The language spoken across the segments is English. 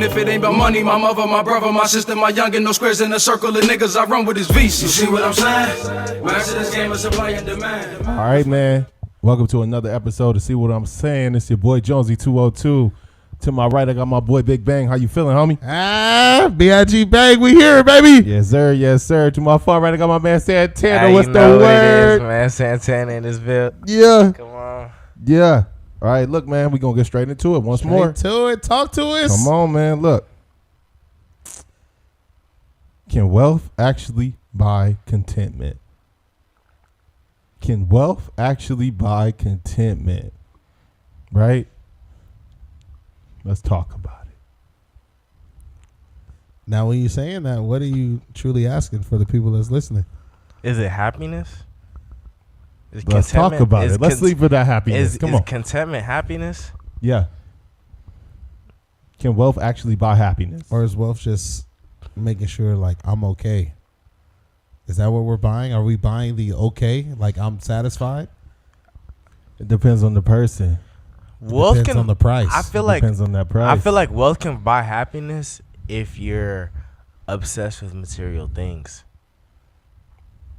If it ain't about money, my mother, my brother, my sister, my youngin', no squares in a circle of niggas I run with his VC. You see what I'm saying? Master this game of supply and demand. All right, man. Welcome to another episode of See What I'm Saying. It's your boy Jonesy 202. To my right, I got my boy Big Bang. How you feeling, homie? B.I.G. Bang, we here, baby. Yes, sir. Yes, sir. To my far right, I got my man Santana. Hey, What's you the know word? What it is, man. Santana in this bill. Yeah. Come on. Yeah. All right, look, man. We're going to get straight into it once more. To it. Talk to us. Come on, man. Look. Can wealth actually buy contentment? Can wealth actually buy contentment? Right? Let's talk about it. Now, when you're saying that, what are you truly asking for the people that's listening? Is it happiness? Is Let's talk about it. Let's leave with that happiness. Come on. Is contentment happiness? Yeah. Can wealth actually buy happiness? Or is wealth just making sure, like, I'm okay? Is that what we're buying? Are we buying the okay? Like, I'm satisfied? It depends on the person. Wealth depends on the price. I feel It like depends on that price. I feel like wealth can buy happiness if you're obsessed with material things.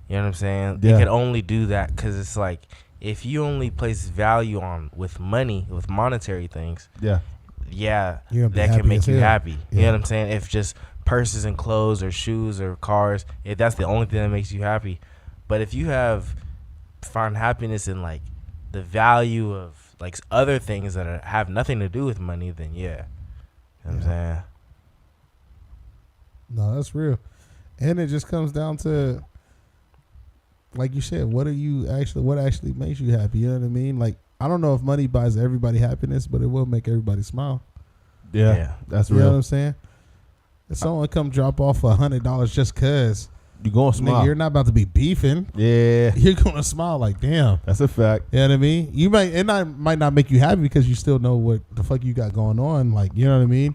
You know what I'm saying? Yeah. It can only do that because it's like if you only place value on with money, with monetary things. Yeah. Yeah, You're gonna be that can happy make as you hell. happy. You Yeah. know what I'm saying? If just purses and clothes or shoes or cars, if that's the only thing that makes you happy. But if you find happiness in like the value of like other things that have nothing to do with money, then yeah. You know what I'm saying? No, that's real. And it just comes down to, like you said, what actually makes you happy? You know what I mean? Like, I don't know if money buys everybody happiness, but it will make everybody smile. Yeah. That's You real. know what I'm saying? If someone come drop off $100 just cause, You're going to smile. nigga, you're not about to be beefing. Yeah. You're gonna smile like, damn. That's a fact. You know what I mean? Might not make you happy because you still know what the fuck you got going on. Like, you know what I mean?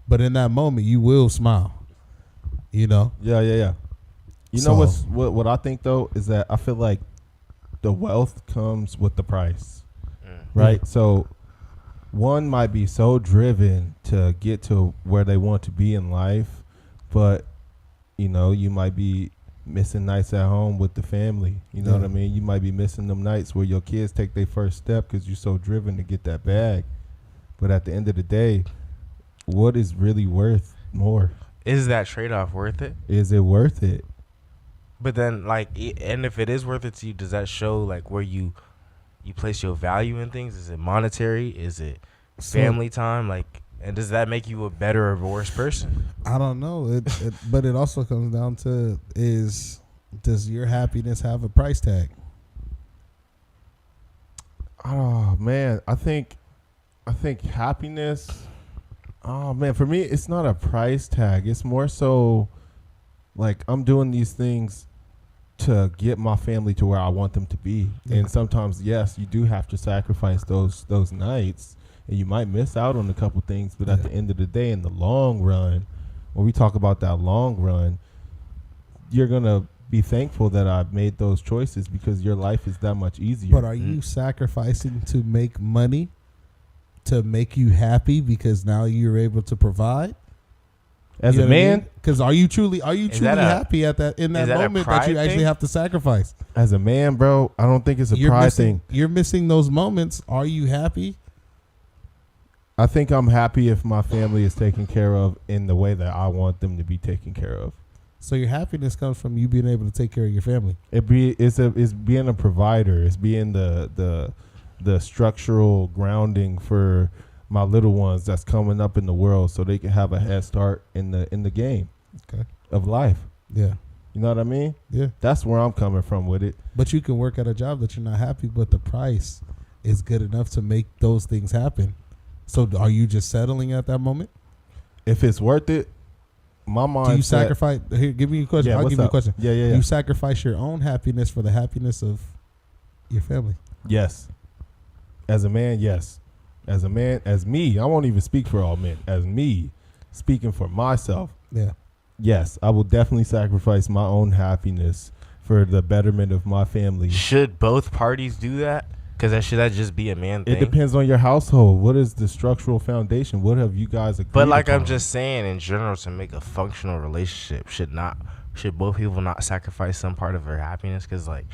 But in that moment, you will smile. You know? Yeah. You know what I think though is that I feel like the wealth comes with the price, right? Yeah. So one might be so driven to get to where they want to be in life, but you know, you might be missing nights at home with the family. You know what I mean? You might be missing them nights where your kids take their first step because you're so driven to get that bag. But at the end of the day, what is really worth more? Is that trade-off worth it? Is it worth it? But then, like, and if it is worth it to you, does that show like where you place your value in things? Is it monetary? Is it family time? Like, and does that make you a better or worse person? I don't know. But it also comes down to does your happiness have a price tag? Oh man, I think happiness. Oh man, for me, it's not a price tag. It's more so like I'm doing these things to get my family to where I want them to be. Yeah. And sometimes, yes, you do have to sacrifice those nights, and you might miss out on a couple things. But at the end of the day, in the long run, when we talk about that long run, you're gonna be thankful that I made those choices because your life is that much easier. But are you sacrificing to make money to make you happy because now you're able to provide? As a man, because are you truly happy at that in that that a moment that you pride actually thing? have to sacrifice? as a man, bro, I don't think it's a You're pride missing, thing. You're missing those moments. Are you happy? I think I'm happy if my family is taken care of in the way that I want them to be taken care of. So your happiness comes from you being able to take care of your family. It's being a provider. It's being the structural grounding for my little ones that's coming up in the world, so they can have a head start in the game of life. Yeah. You know what I mean? Yeah. That's where I'm coming from with it. But you can work at a job that you're not happy, but the price is good enough to make those things happen. So are you just settling at that moment? If it's worth it, my mind. Do you sacrifice? Here, give me a question. Yeah, I'll what's give you a up? question. Yeah. You sacrifice your own happiness for the happiness of your family. Yes. As a man, yes. As a man, as me, I won't even speak for all men. As me, speaking for myself, Yeah. yes, I will definitely sacrifice my own happiness for the betterment of my family. Should both parties do that? Because should that just be a man thing? It depends on your household. What is the structural foundation? What have you guys agreed But like I'm upon? just saying, in general, to make a functional relationship, should both people not sacrifice some part of their happiness? Because like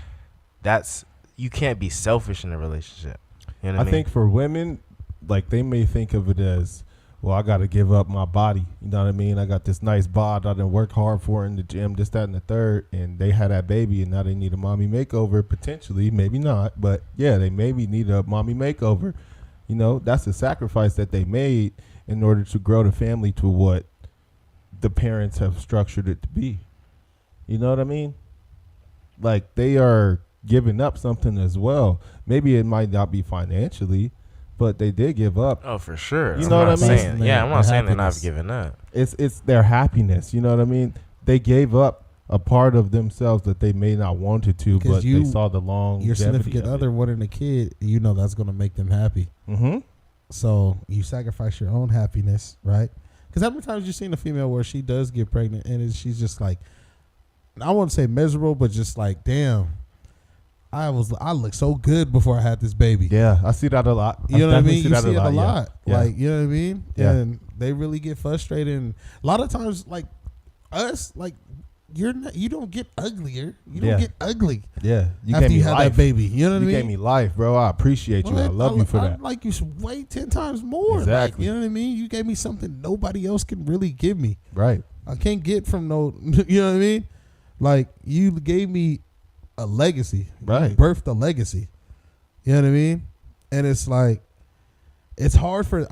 you can't be selfish in a relationship. You know what I mean? think for women, like they may think of it as, well, I got to give up my body. You know what I mean? I got this nice bod I done work hard for in the gym, this, that, and the third, and they had that baby, and now they need a mommy makeover, potentially, maybe not, but yeah, they maybe need a mommy makeover. You know, that's a sacrifice that they made in order to grow the family to what the parents have structured it to be. You know what I mean? Like they are giving up something as well. Maybe it might not be financially, but they did give up. Oh, for sure. You know what I mean? Saying, yeah, I'm not saying they're not happiness. giving up. It's their happiness. You know what I mean? They gave up a part of themselves that they may not wanted to, Because but you- they saw the long. Your significant other wanting a kid, you know that's going to make them happy. Mm-hmm. So you sacrifice your own happiness, right? Because how many times you seen a female where she does get pregnant and she's just like, I wouldn't say miserable, but just like, damn, I looked so good before I had this baby. Yeah, I see that a lot. You know what I mean? You that see it a lot. Yeah. Like, you know what I mean? Yeah. And they really get frustrated. And a lot of times, like us, like you don't get uglier. You don't Yeah. get ugly Yeah, you after gave me you have life. that baby. You know what I You mean? gave me life, bro. I appreciate you. I love you for I that. like you way 10 times more. Exactly. Like, you know what I mean? You gave me something nobody else can really give me. Right. I can't get from no, you know what I mean? Like, you gave me a legacy. Right. You birthed a legacy. You know what I mean? And it's like, I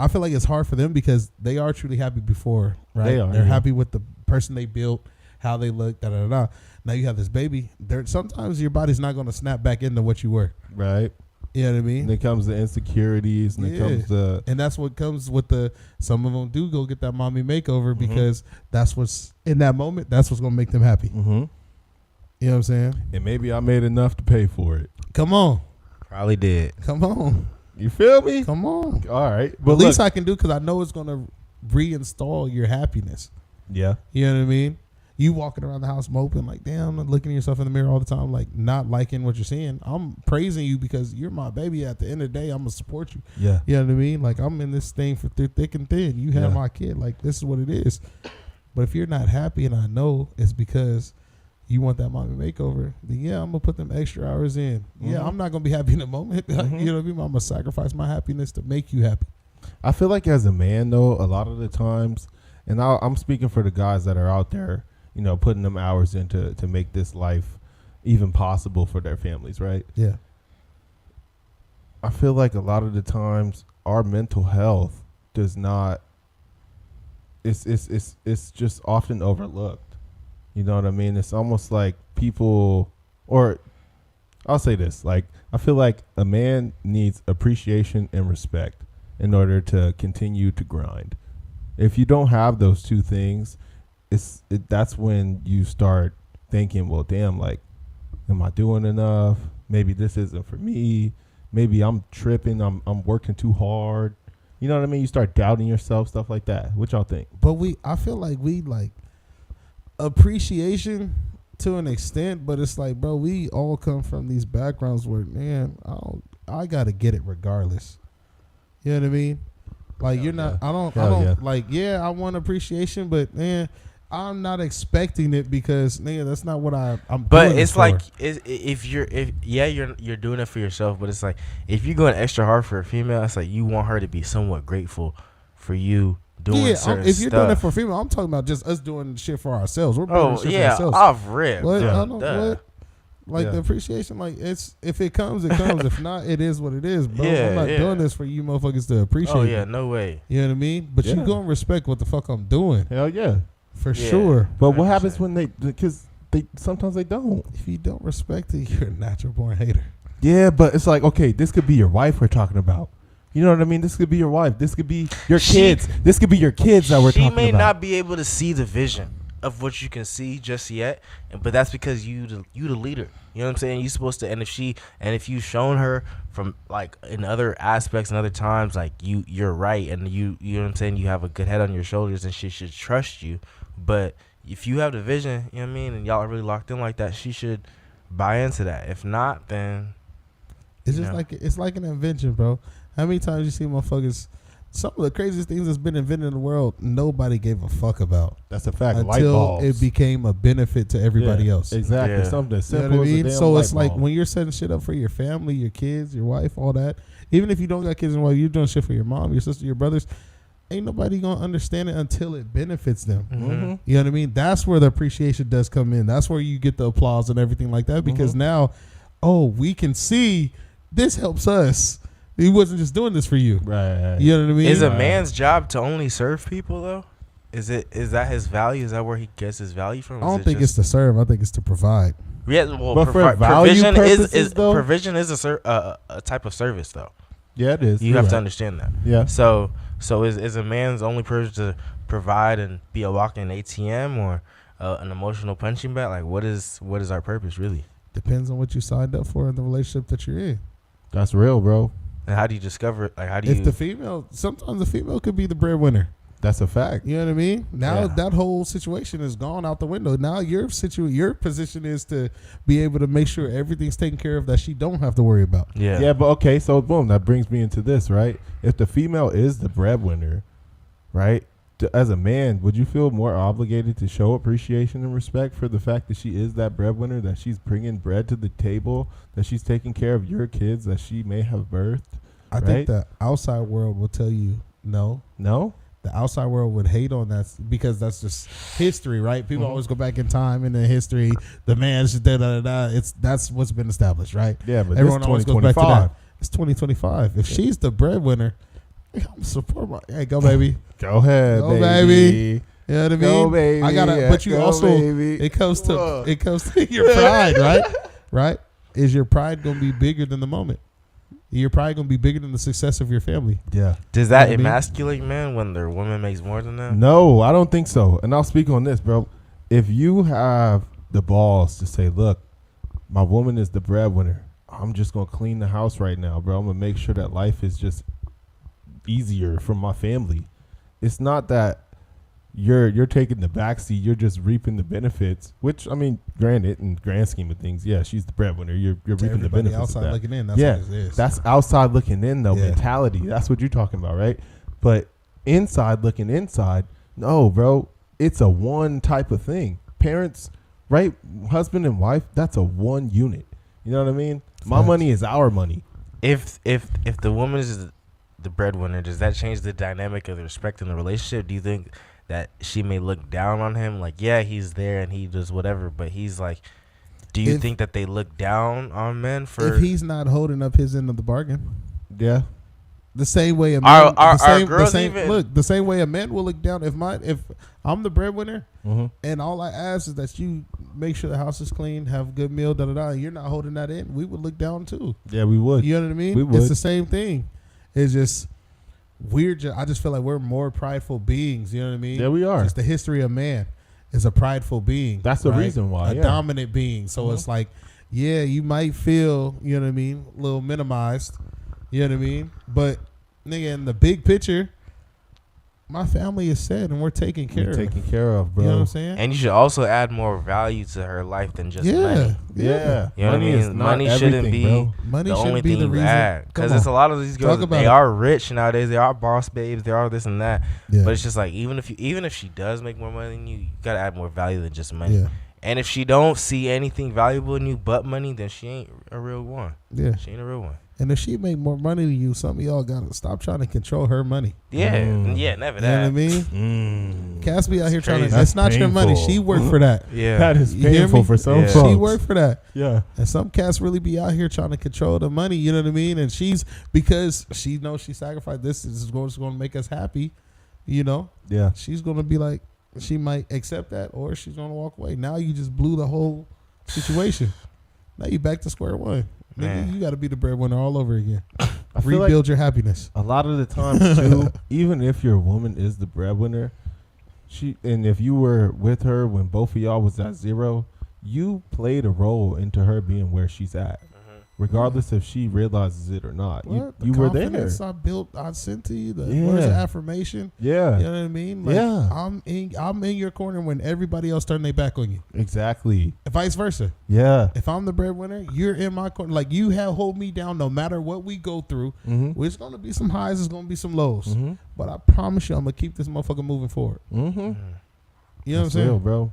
feel like it's hard for them because they are truly happy before, right? They are, They're yeah. happy with the person they built, how they look, da da da. Now you have this baby. Sometimes your body's not going to snap back into what you were. Right. You know what I mean? And it comes the insecurities, and it Yeah. comes the And that's what comes with some of them do go get that mommy makeover Mm-hmm. because that's what's in that moment. That's what's gonna make them happy. mm-hmm. You know what I'm saying? And maybe I made enough to pay for it. Come on, Probably did. come on, You feel me? come on. All right, But but at least look, I can do because I know it's gonna reinstall your happiness. yeah, You know what I mean? You walking around the house moping like, damn, looking at yourself in the mirror all the time, like not liking what you're seeing. I'm praising you because you're my baby. At the end of the day, I'm gonna support you. yeah, You know what I mean? Like I'm in this thing for through thick and thin. You have Yeah. my kid. Like this is what it is. But if you're not happy, and I know it's because you want that mommy makeover, then yeah, I'm gonna put them extra hours in. Yeah, Mhm. I'm not gonna be happy in the moment. Mhm. You know what I mean? I'm gonna sacrifice my happiness to make you happy. I feel like as a man though, a lot of the times, and I'm speaking for the guys that are out there, you know, putting them hours into to make this life even possible for their families, right? Yeah. I feel like a lot of the times our mental health does not. It's just often overlooked. You know what I mean? It's almost like people, or I'll say this: like I feel like a man needs appreciation and respect in order to continue to grind. If you don't have those two things, that's when you start thinking, well, damn, like, am I doing enough? Maybe this isn't for me. Maybe I'm tripping. I'm working too hard. You know what I mean? You start doubting yourself, stuff like that. What y'all think? But I feel like we like appreciation to an extent, but it's like, bro, we all come from these backgrounds where, man, I gotta get it regardless. You know what I mean? Like you're not. I don't. Yeah. Like. Yeah, I want appreciation, but man, I'm not expecting it because, man, that's not what I'm. But doing it's this like for. you're doing it for yourself, but it's like if you're going extra hard for a female, it's like you want her to be somewhat grateful for you doing certain if you're doing it stuff. for a female, I'm talking about just us doing shit for ourselves. We're doing Oh shit yeah, for ourselves. off rip. What? Yeah. I don't, Duh. what? Like Yeah. the appreciation, like if it comes, it comes. If not, it is what it is, bro. Yeah, I'm not yeah. doing this for you motherfuckers to appreciate. Oh yeah, it. no way. You know what I mean? But you Yeah. gonna respect what the fuck I'm doing Hell yeah. for Yeah. sure. But what 100%. happens when because they sometimes they don't. If you don't respect it, you're a natural born hater. Yeah, but it's like, okay, this could be your wife we're talking about. You know what I mean? This could be your wife. This could be your kids. This could be your kids that we're She talking may about. not be able to see the vision of what you can see just yet, but that's because you the leader. You know what I'm saying? You're supposed to, and if you've shown her from like in other aspects and other times, like you're right, and you know what I'm saying, you have a good head on your shoulders, and she should trust you. But if you have the vision, you know what I mean, and y'all are really locked in like that, she should buy into that. If not, then It's just it's like an invention, bro. How many times you see motherfuckers? Some of the craziest things that's been invented in the world, nobody gave a fuck about That's a fact. Light until bulbs. it became a benefit to everybody Yeah, else. Exactly. Yeah. Something as You know simple what I as a mean? damn So light it's like bulb. when you're setting shit up for your family, your kids, your wife, all that. Even if you don't got kids and wife, you're doing shit for your mom, your sister, your brothers. Ain't nobody gonna understand it until it benefits them. Mhm. You know what I mean? That's where the appreciation does come in. That's where you get the applause and everything like that. Because now, we can see this helps us. He wasn't just doing this for you. Right. You know what I mean? Is a man's job to only serve people though? Is that his value? Is that where he gets his value from? I don't think it's to serve. I think it's to provide. well. But for value provision purposes, though? provision is a type of service though. Yeah, it is. You You're have to right. understand that. Yeah. So is a man's only purpose to provide and be a walking ATM or an emotional punching bag? Like what is our purpose really? Depends on what you signed up for in the relationship that you're in. That's real, bro. And how do you discover it? Like how do If you? the female, sometimes the female could be the breadwinner. That's a fact. You know what I mean? Now Yeah. that whole situation is gone out the window. Now your position is to be able to make sure everything's taken care of that she don't have to worry about. yeah. Yeah, but okay, so boom, that brings me into this, right? If the female is the breadwinner, right? As a man, would you feel more obligated to show appreciation and respect for the fact that she is that breadwinner, that she's bringing bread to the table, that she's taking care of your kids that she may have birthed? I think the outside world will tell you no. No? The outside world would hate on that because that's just history, right? People always go back in time in the history. The man should that's what's been established, right? Yeah, but Everyone this always goes back to 2025. that. It's 2025. If she's the breadwinner, I'm support my. Hey, go baby. Go ahead, Go, baby. baby. You know what I mean? Go, baby. I gotta. Yeah, But you go, also baby. it comes to Whoa. your pride, right? Right? Is your pride gonna be bigger than the moment? Your pride gonna be bigger than the success of your family? Yeah. Does that You know what I mean? emasculate men when their woman makes more than them? No, I don't think so. And I'll speak on this, bro. If you have the balls to say, look, my woman is the breadwinner, I'm just going to clean the house right now, bro. I'm going to make sure that life is just easier for my family. It's not that you're taking the backseat. You're just reaping the benefits, which, I mean, granted, in the grand scheme of things, yeah, she's the breadwinner. You're To reaping the everybody benefits outside of that. looking in, that's Yeah, what it is. That's outside looking in, though, Yeah. mentality. That's what you're talking about, right? But inside looking inside, no, bro, it's a one type of thing. Parents, right? Husband and wife, that's a one unit. You know what I mean? My Facts. money is our money. If the woman is the breadwinner, does that change the dynamic of the respect in the relationship? Do you think that she may look down on him? Like, yeah, he's there and he does whatever, but he's like, do you If- think that they look down on men for? If he's not holding up his end of the bargain, Yeah. the same way a Are- man, are the same, girls the same, even- look, the same way a man will look down. If I'm the breadwinner Mm-hmm. and all I ask is that you make sure the house is clean, have a good meal, and you're not holding that in, we would look down too. Yeah, we would. You know what I mean? We would. It's the same thing. It's just weird. I just feel like we're more prideful beings. You know what I mean? Yeah, we are. Just the history of man is a prideful being. That's the right? reason why, A yeah. dominant being. So it's like, yeah, you might feel, you know what I mean, a little minimized. You know what I mean? But nigga, in the big picture, my family is set and we're taken care We're of. taken care of, bro. You know what I'm saying? and you should also add more value to her life than just yeah, money. Yeah. You know what I Money is mean? not Money shouldn't everything, be bro. Money the shouldn't only be thing the you reason. add, because Come it's on. a lot of these girls. Talk about They it. are rich nowadays. They are boss babes. They are this and that. Yeah. But it's just like even if she does make more money than you gotta add more value than just money. Yeah. And if she don't see anything valuable in you but money, then she ain't a real one. Yeah. She ain't a real one. And if she make more money than you, some of y'all gotta stop trying to control her money. Yeah, Mm. yeah, never You know what I that. mean? Cass be out here trying to. crazy. It's not That's your money. painful. She worked for that. Yeah, That is You hear painful me? for some Yeah. folks. She worked for that. Yeah. And some cats really be out here trying to control the money. You know what I mean? And she's because she knows she sacrificed this. This is going to make us happy. You know, Yeah. she's going to be like, she might accept that, or she's going to walk away. Now you just blew the whole situation. Now you back to square one. Nigga, Man. you got to be the breadwinner all over again. I feel like Rebuild your happiness. a lot of the times too, even if your woman is the breadwinner, and if you were with her when both of y'all was at zero, you played a role into her being where she's at. regardless if she realizes it or not. What? The You were there. confidence I built, I sent to you. The Yeah. words of affirmation. Yeah, You know what I mean? Like, Yeah. I'm in your corner when everybody else turn their back on you. exactly. And vice versa. Yeah. If I'm the breadwinner, you're in my corner. Like, you hold me down no matter what we go through. Mm-hmm. It's gonna be some highs. It's gonna be some lows. Mm-hmm. But I promise you, I'm gonna keep this motherfucker moving forward. Mm-hmm. You know what I'm That's saying? real, bro.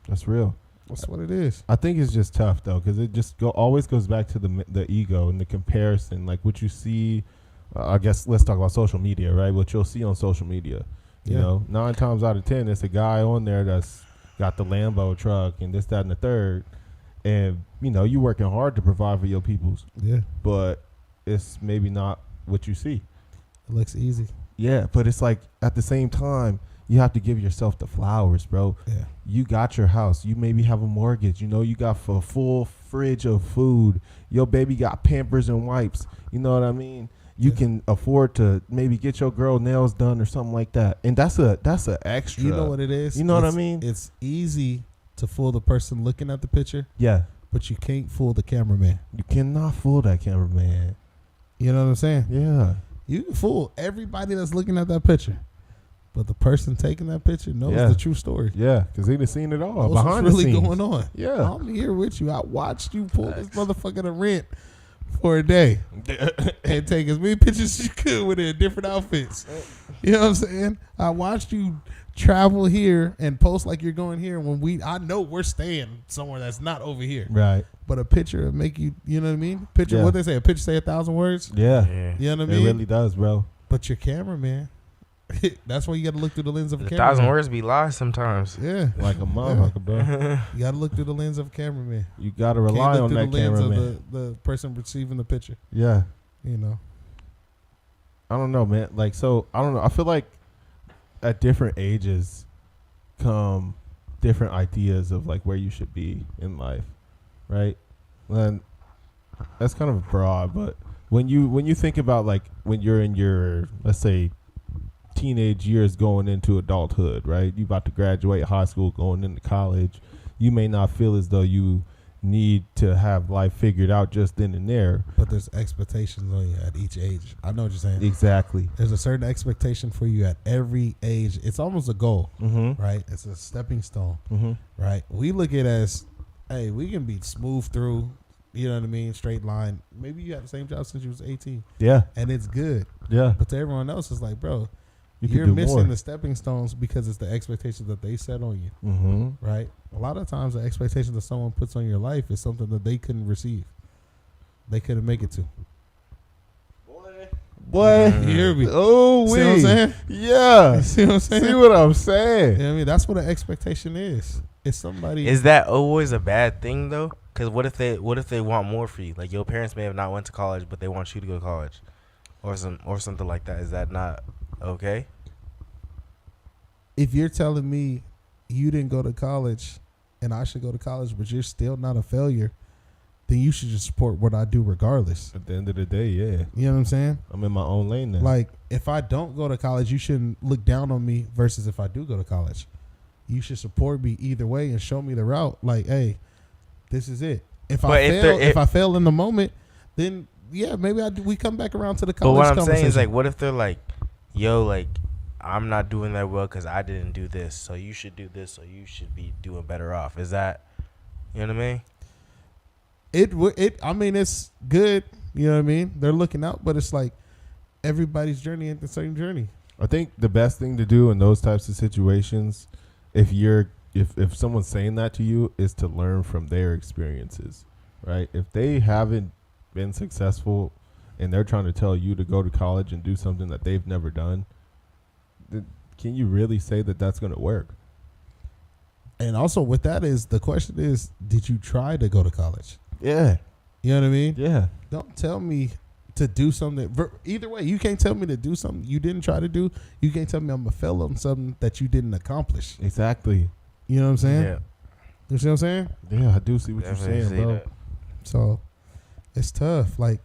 That's real. That's what it is. I think it's just tough though, because it just always goes back to the ego and the comparison, like what you see. I guess let's talk about social media, right? What you'll see on social media, you Yeah. know, 9 times out of 10, it's a guy on there that's got the Lambo truck and this, that, and the third, and you know, you working hard to provide for your peoples, Yeah, but it's maybe not what you see. it looks easy. Yeah, but it's like at the same time, you have to give yourself the flowers, bro. Yeah, You got your house. You maybe have a mortgage. You know, you got a full fridge of food. Your baby got Pampers and wipes. You know what I mean? You Yeah. can afford to maybe get your girl nails done or something like that. And that's a extra. you know what it is. You know what I It's- mean? It's easy to fool the person looking at the picture, Yeah. but you can't fool the cameraman. You cannot fool that cameraman. You know what I'm saying? Yeah. You can fool everybody that's looking at that picture, but the person taking that picture knows Yeah. the true story. Yeah. Because he done seen it all. Knows Behind what's the really scenes. going on. Yeah. I'm here with you. I watched you pull this motherfucker to rent for a day and take as many pictures as you could with it in different outfits. You know what I'm saying? I watched you travel here and post like you're going here when I know we're staying somewhere that's not over here. Right. But a picture will make you, you know what I mean? Picture, Yeah. what they say, a picture say 1,000 words. Yeah. Yeah. You know what I It mean? really does, bro. But your cameraman, that's why you got to look through the lens of a A cameraman. 1,000 words be lies sometimes. Yeah. Like a motherfucker, bro. You got to look through the lens of a cameraman. You got to Can't rely look on through that the lens cameraman. of the person receiving the picture. Yeah. You know? I don't know, man. Like, so I don't know. I feel like at different ages come different ideas of like where you should be in life, right? And that's kind of broad, but when you think about like when you're in your, let's say, teenage years going into adulthood, right? You about to graduate high school, going into college. You may not feel as though you need to have life figured out just then and there. But there's expectations on you at each age. I know what you're saying. Exactly. There's a certain expectation for you at every age. It's almost a goal, Mm-hmm. right? It's a stepping stone, Mm-hmm. right? We look at it as, hey, we can be smooth through, you know what I mean? Straight line. Maybe you had the same job since you was 18 Yeah. and it's good. Yeah. But to everyone else, it's like, bro, You you're can do missing more. the stepping stones because it's the expectations that they set on you, Mm-hmm. right? A lot of times the expectations that someone puts on your life is something that they couldn't receive. They couldn't make it to. Boy. You hear me? Oh, See what I'm saying? Yeah. See what I'm saying? See what I'm You saying? know what I mean? That's what an expectation is. It's somebody. Is that always a bad thing though? Because what if they want more for you? Like your parents may have not went to college, but they want you to go to college, or something like that. Is that not okay? If you're telling me you didn't go to college and I should go to college, but you're still not a failure, then you should just support what I do regardless. At the end of the day, yeah. You know what I'm saying? I'm in my own lane now. Like, if I don't go to college, you shouldn't look down on me versus if I do go to college. You should support me either way and show me the route. Like, hey, this is it. If But I fail in the moment, then yeah, maybe we come back around to the But college what I'm conversation. saying is like, what if they're like, yo, like I'm not doing that well because I didn't do this, so you should do this, so you should be doing better off. Is that, you know what I mean? I mean, it's good. You know what I mean? They're looking out, but it's like everybody's journey ain't the same journey. I think the best thing to do in those types of situations, if someone's saying that to you, is to learn from their experiences, right? If they haven't been successful and they're trying to tell you to go to college and do something that they've never done, then can you really say that that's going to work? And also with that is the question is, did you try to go to college? Yeah. You know what I mean? Yeah. Don't tell me to do something. Either way, you can't tell me to do something you didn't try to do. You can't tell me I'm a fail on something that you didn't accomplish. Exactly. You know what I'm saying? Yeah, You see what I'm saying? Yeah, I do see what definitely you're saying, see bro. that. So it's tough. Like,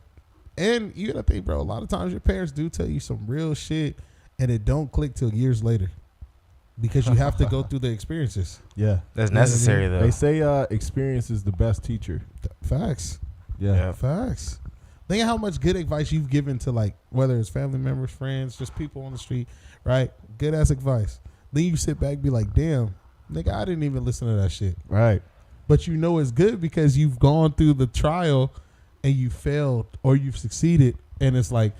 and you gotta think, bro, a lot of times your parents do tell you some real shit and it don't click till years later. Because you have to go through the experiences. Yeah. That's You know what I necessary mean? though. They say experience is the best teacher. Facts. Yeah. Facts. Think of how much good advice you've given to, like, whether it's family members, friends, just people on the street, right? Good ass advice. Then you sit back and be like, damn, nigga, I didn't even listen to that shit. Right. But you know it's good because you've gone through the trial and you failed or you've succeeded. And it's like,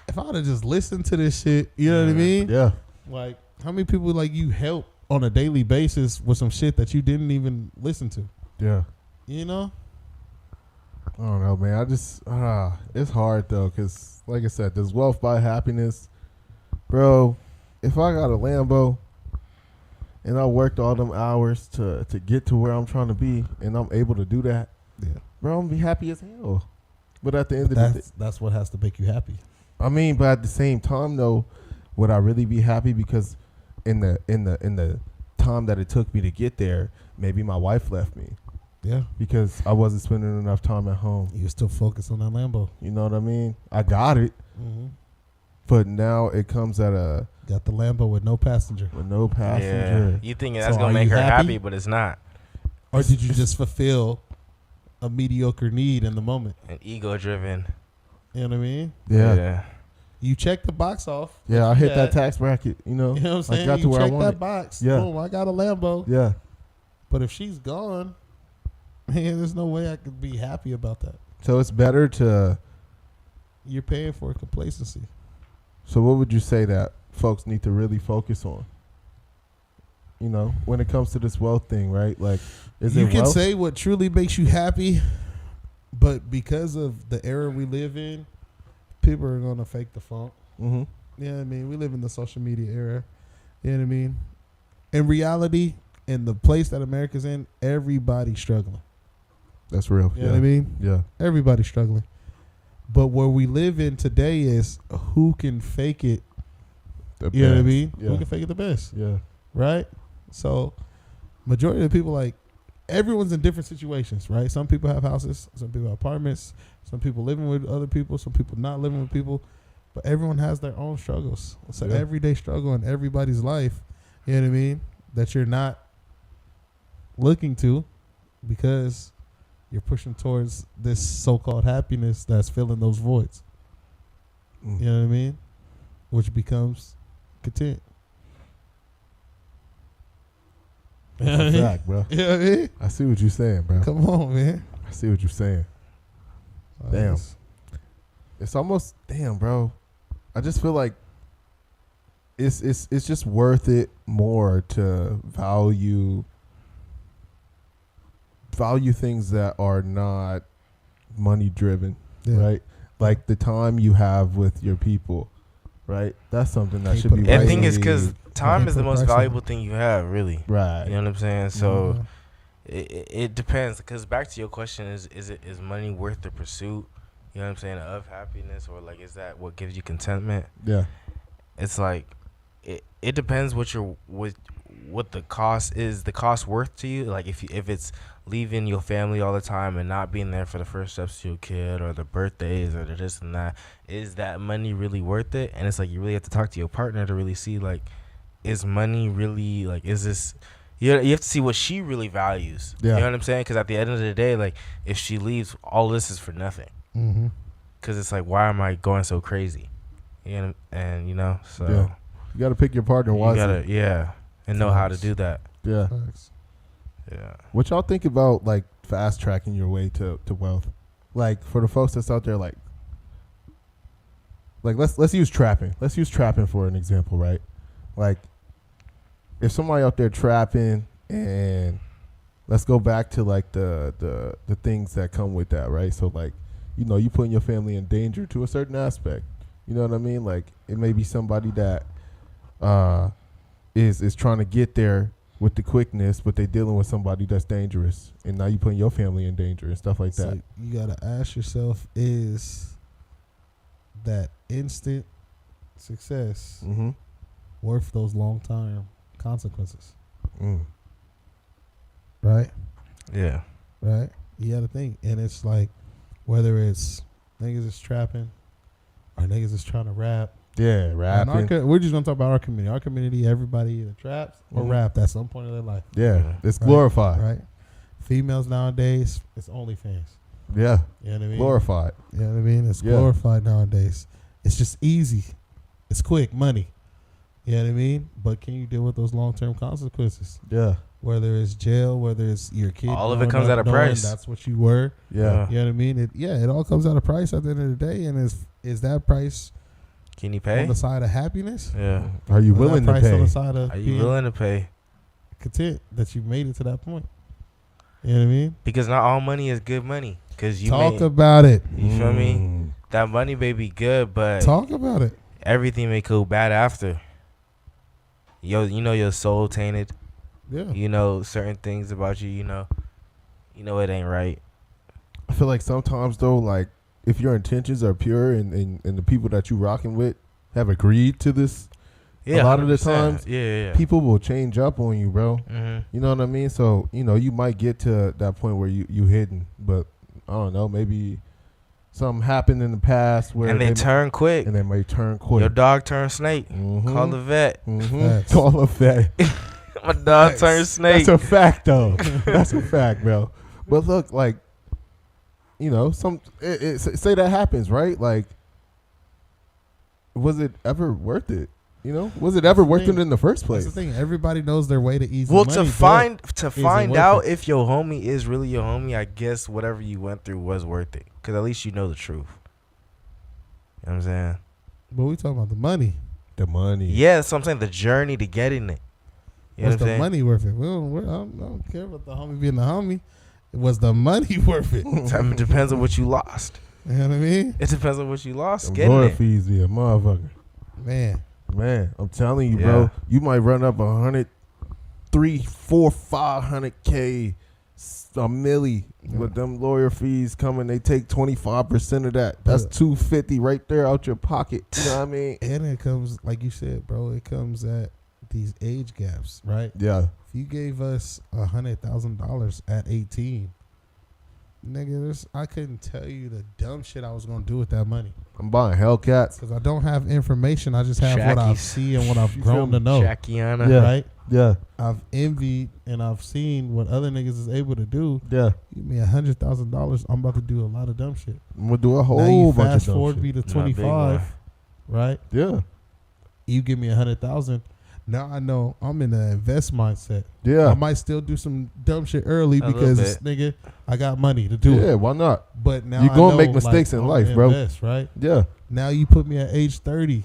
if I would have just listened to this shit, you know what I mean? Yeah. Like, how many people like you help on a daily basis with some shit that you didn't even listen to? Yeah. You know? I don't know, man. I just, it's hard though, because like I said, does wealth buy happiness? Bro, if I got a Lambo and I worked all them hours to get to where I'm trying to be and I'm able to do that, Yeah. bro, I'm gonna be happy as hell. But at the end of the day, That's what has to make you happy. I mean, but at the same time though, would I really be happy? Because in the time that it took me to get there, maybe my wife left me Yeah. because I wasn't spending enough time at home. You still focus on that Lambo. You know what I mean? I got it, Mm-hmm. but now it comes at a Got the Lambo with no passenger. with no Yeah. passenger. You think that's So gonna are make you her happy? happy, but it's not. Or did you just fulfill a mediocre need in the moment? And ego driven. You know what I mean? Yeah. You check the box off. Yeah, I hit Yeah. that tax bracket, you know. You know what I'm saying? I got to you where I check wanted. that box. Yeah. Boom, I got a Lambo. Yeah. But if she's gone, man, there's no way I could be happy about that. So it's better to You're paying for complacency. so what would you say that folks need to really focus on? You know, when it comes to this wealth thing, right? Like is You it can wealth? say what truly makes you happy, but because of the era we live in, people are going to fake the funk. Mm-hmm. You know what I mean? We live in the social media era. You know what I mean? In reality, in the place that America's in, everybody's struggling. That's real. You know what I mean? Yeah. Everybody's struggling. But where we live in today is who can fake it. The You know what I best. mean? Yeah. Who can fake it the best, Yeah. right? So, majority of the people, like, everyone's in different situations, right? Some people have houses, some people have apartments, some people living with other people, some people not living with people. But everyone has their own struggles. It's an Yeah. everyday struggle in everybody's life. You know what I mean? That you're not looking to because you're pushing towards this so-called happiness that's filling those voids. Mm. You know what I mean? Which becomes content. You know what I That's a mean? fact, bro. You know what I mean? I see what you're saying, bro. Come on, man. I see what you're saying. Damn. It's almost damn, bro. I just feel like it's just worth it more to value things that are not money driven, Yeah. right? Like the time you have with your people, right? That's something that Can't should put be. a And the price thing on is, it. because time Can't is the put a most price on valuable it. thing you have, really. right. You know what I'm saying? So Mhm. it depends. Because back to your question, is money worth the pursuit? You know what I'm saying, of happiness, or like is that what gives you contentment? Yeah. It's like it depends what the cost is. The cost worth to you? Like if it's leaving your family all the time and not being there for the first steps to your kid or the birthdays or the this and that, is that money really worth it? And it's like you really have to talk to your partner to really see, like, is money really, like, is this, you have to see what she really values. Yeah. You know what I'm saying? Because at the end of the day, like, if she leaves, all this is for nothing. Mm-hmm. Because it's like, why am I going so crazy? You know, and you know, so Yeah. You got to pick your partner you wisely. gotta, yeah, and know how to Facts. do that. Yeah. Facts. Yeah. What y'all think about like fast tracking your way to wealth? Like for the folks that's out there, like let's use trapping. Let's use trapping for an example, right? Like if somebody out there trapping, and let's go back to like the things that come with that, right? So like, you know, you putting your family in danger to a certain aspect. You know what I mean? Like it may be somebody that is trying to get there with the quickness, but they dealing with somebody that's dangerous, and now you putting your family in danger and stuff like that. So you gotta ask yourself: is that instant success Mm-hmm. worth those long-term consequences? Mm. Right. Yeah. Right. You gotta think, and it's like whether it's niggas is trapping or niggas is trying to rap. Yeah, And rapping. we're just gonna talk about our community. Our community, everybody either traps or Mhm. rapped at some point in their life. Yeah, it's Right. glorified. Right. Females nowadays, it's OnlyFans. Yeah. You know what I mean? Glorified. You know what I mean? It's Yeah. glorified nowadays. It's just easy. It's quick money. You know what I mean? But can you deal with those long-term consequences? Yeah. Whether it's jail, whether it's your kid. All of it growing comes up at a knowing price. That's what you were. Yeah. You know what I mean? It all comes at a price at the end of the day. And is that price Can you on pay? the side of happiness? Yeah. Are you Or willing that to price on the pay? side of Are you being willing to pay? content that you made it to that point? You know what I mean? Because not all money is good money. Because you Talk may, about it. you feel me? Mm. That money may be good, but Talk about it. everything may go bad after. You know your soul tainted. Yeah. You know certain things about you. You know it ain't right. I feel like sometimes though, like if your intentions are pure and the people that you rocking with have agreed to this, Yeah, a lot of the 100%. times, yeah. people will change up on you, bro. Mm-hmm. You know what I mean? So, you might get to that point where you hidden, but I don't know, maybe something happened in the past where And they turn quick. and they may turn quick. Your dog turned snake. Mhm. Call the vet. Facts. Call a vet. My dog Facts. turned snake. That's a fact, though. That's a fact, bro. But look, like, say that happens, right? Like, was it ever worth it? Was it ever worth it in the first That's place? the thing. Everybody knows their way to easy Well, money. to but find worth out it? if your homie is really your homie, I guess whatever you went through was worth it. Because at least you know the truth. You know what I'm saying? But we talking about the money. The money. Yeah, so I'm saying the journey to getting it. You know Was what the I'm saying? money worth it? I don't care about the homie being the homie. Was the money worth it? It depends on what you lost. You know what I mean? It depends on what you lost. Them Getting lawyer it. fees be a motherfucker. Man, I'm telling you, Yeah. bro. You might run up 100, 300, 400, 500K, a milli with them lawyer fees coming. They take 25% of that. That's Yeah. $250 right there out your pocket. You know what I mean? and it comes, like you said, bro, it comes at these age gaps, right? Yeah. If you gave us $100,000 at 18, nigga, I couldn't tell you the dumb shit I was going to do with that money. I'm buying Hellcats. Because I don't have information. I just have what I Shackies. see and what I've You feel grown me? to know. Shakiana. Yeah. Right? Yeah. I've envied and I've seen what other niggas is able to do. Yeah. Give me $100,000. I'm about to do a lot of dumb shit. I'm going to do a whole Now you bunch fast of dumb forward shit. me to Not big 25, one. right? Yeah. You give me 100,000. Now I know I'm in the invest mindset. Yeah. I might still do some dumb shit early A little because this nigga, I got money to do Yeah, it. why not? But now You I gonna know, make mistakes in I'm life, gonna bro. invest, right? Yeah. Now you put me at age 30,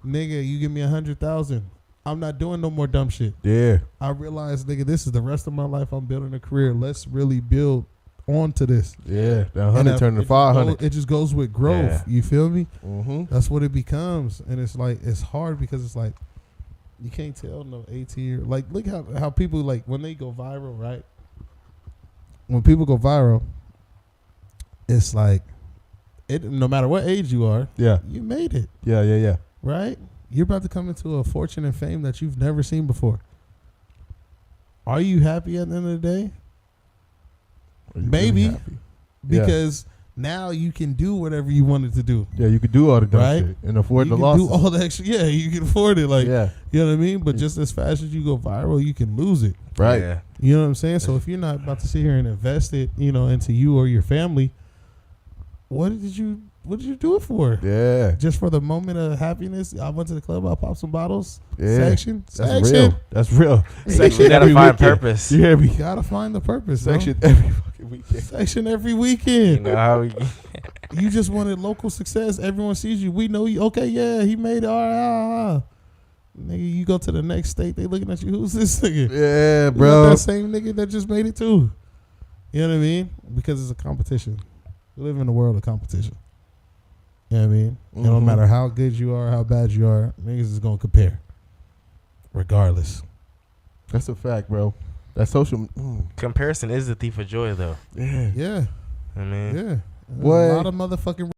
nigga. You give me 100,000. I'm not doing no more dumb shit. Yeah. I realize, nigga, this is the rest of my life. I'm building a career. Let's really build onto this. Yeah. That And 100 turning to 500. It just goes with growth. Yeah. You feel me? Mm-hmm. That's what it becomes, and it's like it's hard because it's like you can't tell no 18-year. Like look how people like when they go viral, right? When people go viral, it's like it. No matter what age you are, Yeah. you made it, Yeah. Yeah. Yeah. right? You're about to come into a fortune and fame that you've never seen before. Are you happy at the end of the day? Are you Maybe. really happy? Yeah. Because now you can do whatever you wanted to do. Yeah, you could do all the dumb Right? shit and afford You the can do losses. all the extra. Yeah, you can afford it. Like Yeah. you know what I mean. But just as fast as you go viral, you can lose it. Right. Yeah. You know what I'm saying? So if you're not about to sit here and invest it, into you or your family, what did you do it for? Yeah. Just for the moment of happiness? I went to the club, I popped some bottles. Yeah. Section. That's real. That's real. You gotta every find weekend. purpose. You hear me? You gotta find the purpose. Section every fucking weekend. Section every You weekend. know how we, You just wanted local success. Everyone sees you. We know you. Okay, yeah, he made it. All right. Nigga, you go to the next state, they looking at you. Who's this nigga? Yeah, You bro. got that same nigga that just made it too. You know what I mean? Because it's a competition. We live in a world of competition. You know what I mean? And no Mhm. matter how good you are, how bad you are, niggas is gonna compare. Regardless. That's a fact, bro. That social. comparison is the thief of joy, though. Yeah. Yeah. I mean, Yeah. There's What? a lot of motherfucking